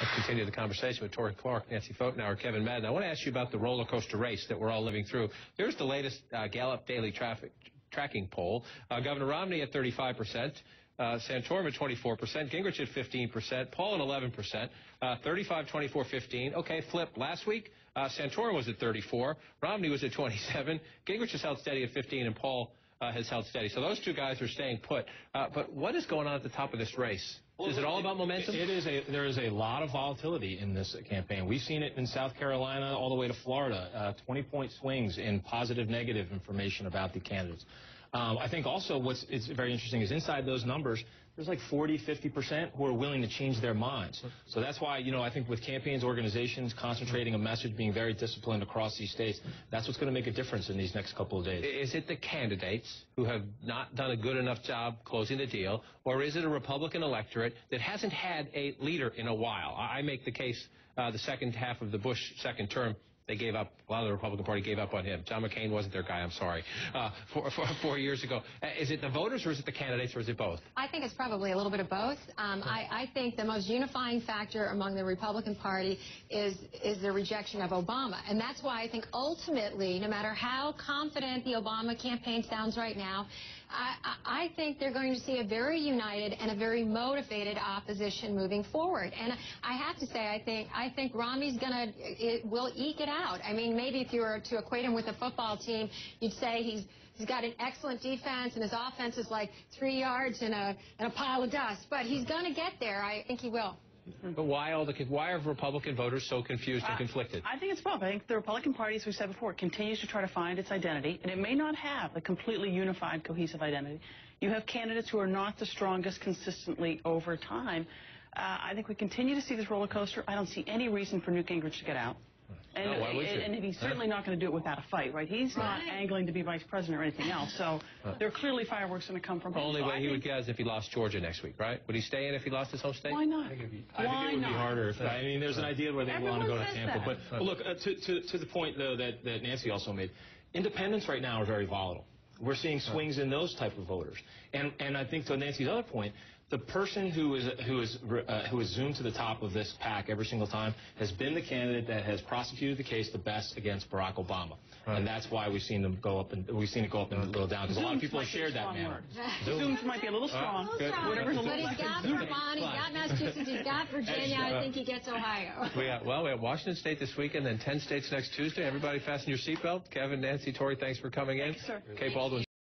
Let's continue the conversation with Torie Clark, Nancy Pfotenhauer, Kevin Madden. I want to ask you about the roller coaster race that we're all living through. Here's the latest Gallup daily tracking poll. Governor Romney at 35%. Santorum at 24%, Gingrich at 15%, Paul at 11%, 35, 24, 15. Okay, flip. Last week, Santorum was at 34, Romney was at 27, Gingrich has held steady at 15, and Paul has held steady. So those two guys are staying put. But what is going on at the top of this race? Is it all about momentum? There is a lot of volatility in this campaign. We've seen it in South Carolina all the way to Florida, 20-point swings in positive, negative information about the candidates. I think also it's very interesting is inside those numbers, there's like 40, 50% who are willing to change their minds. So that's why, I think with campaigns, organizations concentrating a message, being very disciplined across these states, that's what's going to make a difference in these next couple of days. Is it the candidates who have not done a good enough job closing the deal, or is it a Republican electorate that hasn't had a leader in a while? I make the case the second half of the Bush second term, they gave up. A lot of the Republican Party gave up on him. John McCain wasn't their guy, I'm sorry, 4 years ago. Is it the voters, or is it the candidates, or is it both? I think it's probably a little bit of both. I think the most unifying factor among the Republican Party is the rejection of Obama. And that's why I think ultimately, no matter how confident the Obama campaign sounds right now, I think they're going to see a very united and a very motivated opposition moving forward. And I have to say, I think Romney's will eke it out. I mean, maybe if you were to equate him with a football team, you'd say he's got an excellent defense and his offense is like 3 yards and a pile of dust. But he's going to get there. I think he will. But why are Republican voters so confused and conflicted? I think it's both. I think the Republican Party, as we said before, continues to try to find its identity, and it may not have a completely unified, cohesive identity. You have candidates who are not the strongest consistently over time. I think we continue to see this roller coaster. I don't see any reason for Newt Gingrich to get out. And, no, why would you? And he's certainly not going to do it without a fight, right? He's not angling to be vice president or anything else. So there are clearly fireworks going to come from him. The only way he would get is if he lost Georgia next week, right? Would he stay in if he lost his home state? Why not? I think it would be harder. I mean, there's an idea where they want to go to Tampa. But look, to the point, though, that Nancy also made, independents right now are very volatile. We're seeing swings in those type of voters. And I think to Nancy's other point, the person who is zoomed to the top of this pack every single time has been the candidate that has prosecuted the case the best against Barack Obama. Right. And that's why we've seen them go up and we've seen it go up and go down, because a lot of people have shared that manner. Zooms might be a little strong. But he's got Vermont, he's got Massachusetts, he's got Virginia. I think he gets Ohio. We have Washington State this weekend, then 10 states next Tuesday. Everybody fasten your seatbelt. Kevin, Nancy, Torie, thanks for coming in. Thanks, sir. Kate Baldwin.